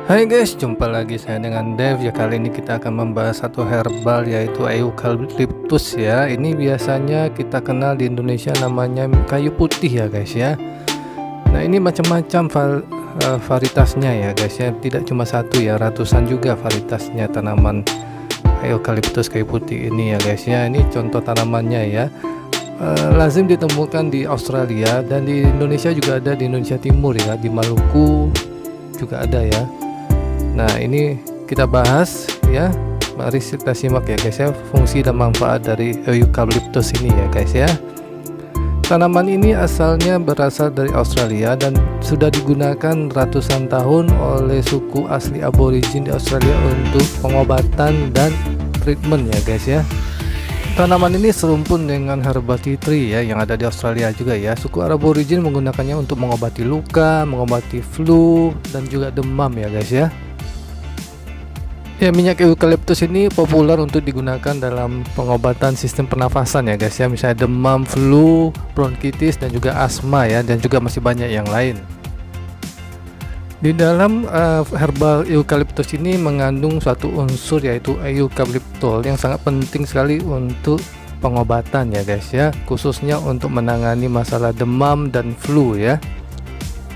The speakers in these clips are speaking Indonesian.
Hai guys, jumpa lagi saya dengan Dev ya. Kali ini kita akan membahas satu herbal yaitu eucalyptus ya. Ini biasanya kita kenal di Indonesia namanya kayu putih ya guys ya. Nah ini macam-macam varietasnya ya guys ya. Tidak cuma satu ya, ratusan juga varietasnya tanaman eucalyptus kayu putih ini ya guys ya. Ini contoh tanamannya ya. Lazim ditemukan di Australia dan di Indonesia juga ada, di Indonesia Timur ya, di Maluku juga ada ya. Nah ini kita bahas ya, mari kita simak ya guys ya, fungsi dan manfaat dari eucalyptus ini ya guys ya. Tanaman ini asalnya berasal dari Australia dan sudah digunakan ratusan tahun oleh suku asli aborigin di Australia untuk pengobatan dan treatment ya guys ya. Tanaman ini serumpun dengan herba tea tree ya yang ada di Australia juga ya. Suku aborigin menggunakannya untuk mengobati luka, mengobati flu dan juga demam ya guys ya. Ya, minyak eucalyptus ini populer untuk digunakan dalam pengobatan sistem pernafasan ya guys ya, misalnya demam, flu, bronkitis dan juga asma ya, dan juga masih banyak yang lain. Di dalam herbal eucalyptus ini mengandung suatu unsur yaitu eucalyptol yang sangat penting sekali untuk pengobatan ya guys ya, khususnya untuk menangani masalah demam dan flu ya.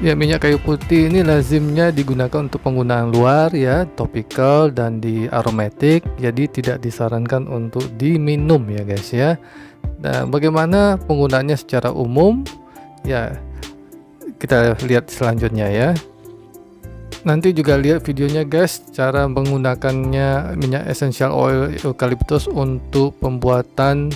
Ya, minyak kayu putih ini lazimnya digunakan untuk penggunaan luar ya, topikal dan di aromatik, jadi tidak disarankan untuk diminum ya guys ya. Nah, bagaimana penggunaannya secara umum? Ya, kita lihat selanjutnya ya. Nanti juga lihat videonya guys, cara menggunakannya minyak essential oil eucalyptus untuk pembuatan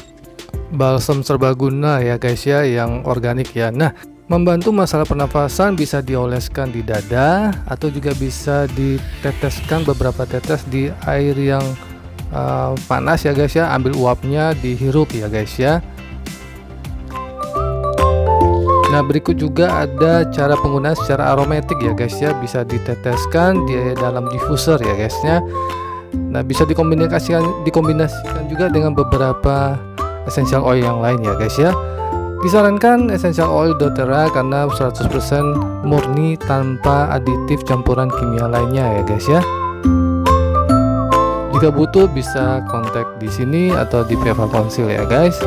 balsam serbaguna ya guys ya, yang organik ya. Nah, membantu masalah pernafasan bisa dioleskan di dada atau juga bisa diteteskan beberapa tetes di air yang panas ya guys ya, ambil uapnya, dihirup ya guys ya. Nah, berikut juga ada cara penggunaan secara aromatik ya guys ya, bisa diteteskan di dalam diffuser ya guys ya. Nah, bisa dikombinasikan juga dengan beberapa essential oil yang lain ya guys ya. Disarankan essential oil doTERRA karena 100% murni tanpa aditif campuran kimia lainnya ya guys ya. Jika butuh bisa kontak di sini atau di Peva Konsil ya guys.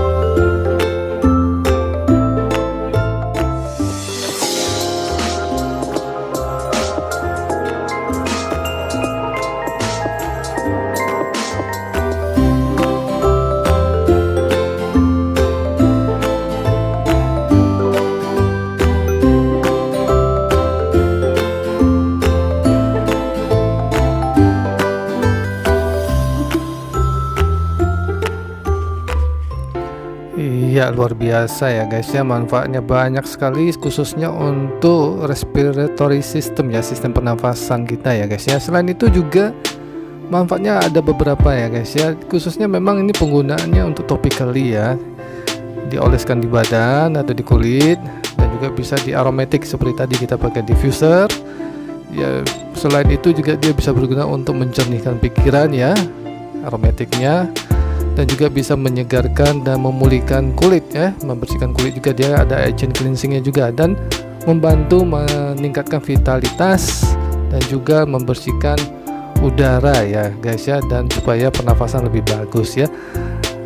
Iya, luar biasa ya guys ya, manfaatnya banyak sekali khususnya untuk respiratory system ya, sistem pernafasan kita ya guys ya. Selain itu juga manfaatnya ada beberapa ya guys ya, khususnya memang ini penggunaannya untuk topically ya, dioleskan di badan atau di kulit, dan juga bisa di aromatic seperti tadi kita pakai diffuser ya. Selain itu juga dia bisa berguna untuk mencernihkan pikiran ya, aromatiknya, dan juga bisa menyegarkan dan memulihkan kulit ya, membersihkan kulit juga, dia ada agent cleansingnya juga, dan membantu meningkatkan vitalitas dan juga membersihkan udara ya guys ya, dan supaya pernafasan lebih bagus ya.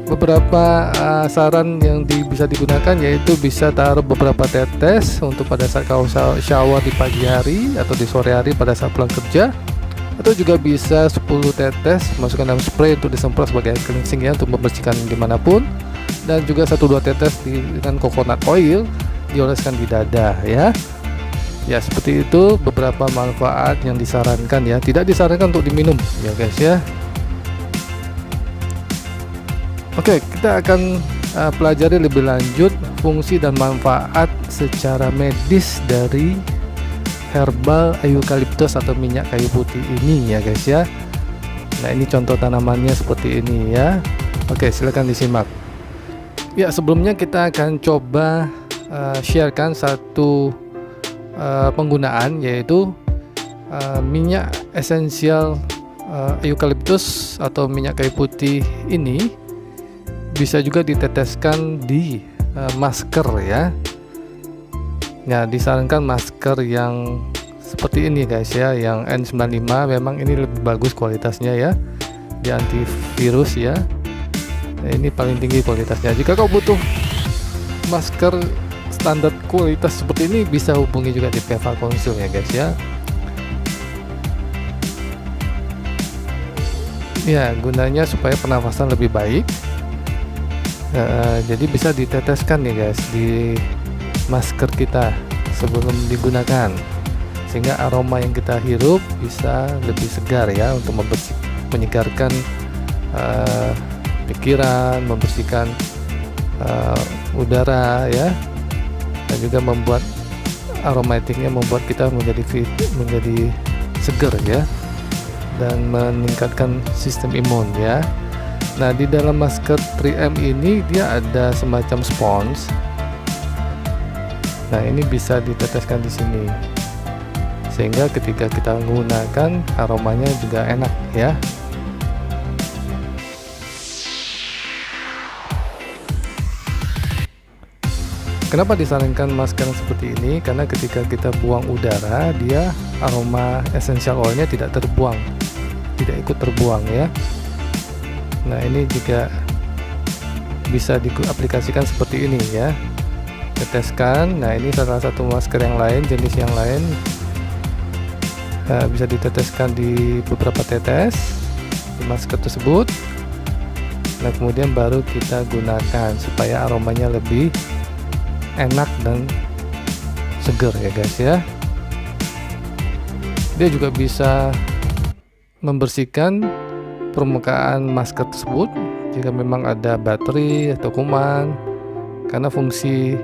Beberapa saran yang bisa digunakan yaitu bisa taruh beberapa tetes untuk pada saat kau shower di pagi hari atau di sore hari pada saat pulang kerja, atau juga bisa 10 tetes masukkan dalam spray untuk disemprot sebagai cleansing ya, untuk membersihkan dimanapun, dan juga 1-2 tetes dengan coconut oil dioleskan di dada ya. Ya, seperti itu beberapa manfaat yang disarankan ya, tidak disarankan untuk diminum ya guys ya. Oke, kita akan pelajari lebih lanjut fungsi dan manfaat secara medis dari herbal eucalyptus atau minyak kayu putih ini ya guys ya. Nah, ini contoh tanamannya seperti ini ya. Oke, silakan disimak. Ya, sebelumnya kita akan coba sharekan satu penggunaan, yaitu minyak esensial eucalyptus atau minyak kayu putih ini bisa juga diteteskan di masker ya. Nah, disarankan masker yang seperti ini guys ya, yang N95 memang ini lebih bagus kualitasnya ya, di antivirus ya. Nah, ini paling tinggi kualitasnya. Jika kau butuh masker standar kualitas seperti ini, bisa hubungi juga di Peva Konsul ya guys ya. Ya, gunanya supaya pernafasan lebih baik. Jadi bisa diteteskan nih guys di masker kita sebelum digunakan, sehingga aroma yang kita hirup bisa lebih segar ya, untuk menyegarkan pikiran, membersihkan udara ya, dan juga membuat aromatiknya membuat kita menjadi segar ya, dan meningkatkan sistem imun ya. Nah, di dalam masker 3M ini dia ada semacam spons. Nah, ini bisa diteteskan di sini, sehingga ketika kita menggunakan aromanya juga enak ya. Kenapa disarankan masker seperti ini? Karena ketika kita buang udara, dia aroma essential oilnya tidak terbuang, tidak ikut terbuang ya. Nah, ini juga bisa diaplikasikan seperti ini ya, teteskan. Nah, ini salah satu masker yang lain, jenis yang lain, bisa diteteskan di beberapa tetes di masker tersebut. Nah, kemudian baru kita gunakan supaya aromanya lebih enak dan segar ya guys ya. Dia juga bisa membersihkan permukaan masker tersebut jika memang ada bakteri atau kuman, karena fungsi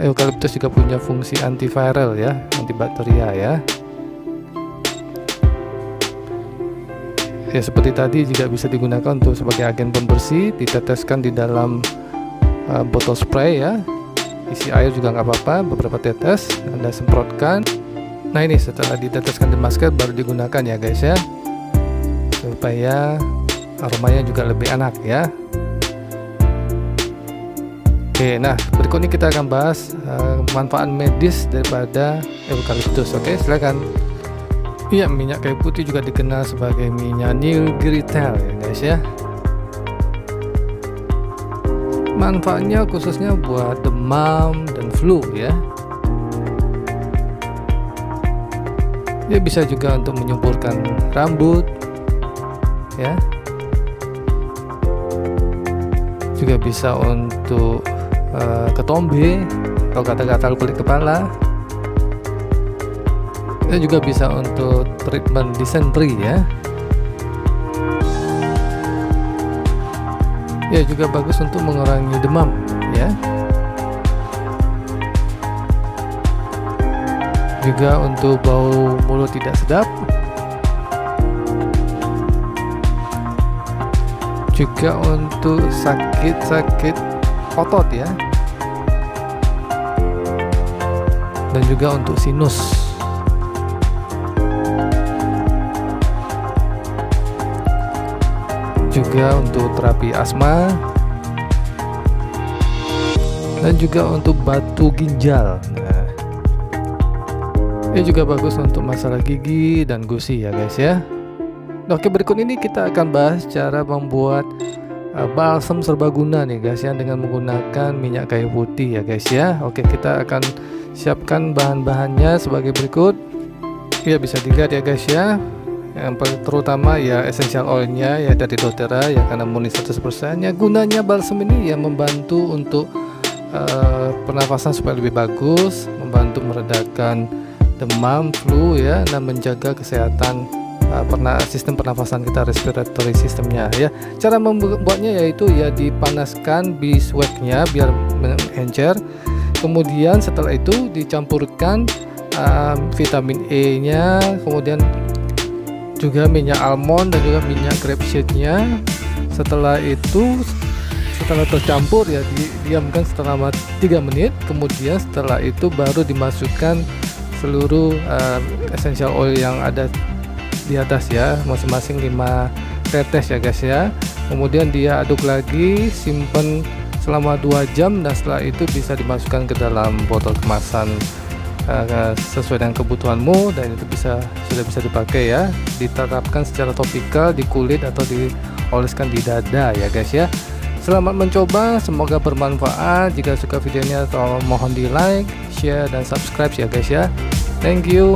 eukaliptus juga punya fungsi antiviral ya, antibakteria ya. Ya, seperti tadi juga bisa digunakan untuk sebagai agen pembersih, diteteskan di dalam botol spray ya, isi air juga nggak apa-apa, beberapa tetes Anda semprotkan. Nah, ini setelah diteteskan di masker baru digunakan ya guys ya, supaya aromanya juga lebih enak ya. Oke, nah berikut ini kita akan bahas manfaat medis daripada eukaliptus. Oke, silakan. Iya, minyak kayu putih juga dikenal sebagai minyak nilgiritel ya guys ya. Manfaatnya khususnya buat demam dan flu ya. Dia bisa juga untuk menyuburkan rambut ya, juga bisa untuk ketombe atau gatal-gatal kulit kepala, dan juga bisa untuk treatment dysentery ya. Ya, juga bagus untuk mengurangi demam ya, juga untuk bau mulut tidak sedap, juga untuk sakit-sakit otot ya, dan juga untuk sinus. Juga untuk terapi asma, dan juga untuk batu ginjal. Nah, ini juga bagus untuk masalah gigi dan gusi ya guys ya. Oke, berikut ini kita akan bahas cara membuat balsam serbaguna nih guys ya, dengan menggunakan minyak kayu putih ya guys ya. Oke, kita akan siapkan bahan-bahannya sebagai berikut. Ya, bisa dilihat ya guys ya. Yang terutama ya essential oilnya ya dari doTERRA ya, karena murni 100%. Ya, gunanya balsam ini ya membantu untuk pernafasan supaya lebih bagus, membantu meredakan demam, flu ya, dan menjaga kesehatan sistem pernafasan kita, respiratory sistemnya ya. Cara membuatnya yaitu ya dipanaskan beeswax-nya biar mengencer, kemudian setelah itu dicampurkan vitamin E nya, kemudian juga minyak almond dan juga minyak grapeseed-nya. Setelah itu, setelah tercampur ya didiamkan selama 3 menit, kemudian setelah itu baru dimasukkan seluruh essential oil yang ada di atas ya, masing-masing 5 tetes ya guys ya. Kemudian dia aduk lagi, simpan selama 2 jam, dan setelah itu bisa dimasukkan ke dalam botol kemasan sesuai dengan kebutuhanmu, dan itu sudah bisa dipakai ya, diterapkan secara topikal di kulit atau dioleskan di dada ya guys ya. Selamat mencoba, semoga bermanfaat. Jika suka videonya, tolong mohon di like, share, dan subscribe ya guys ya. Thank you.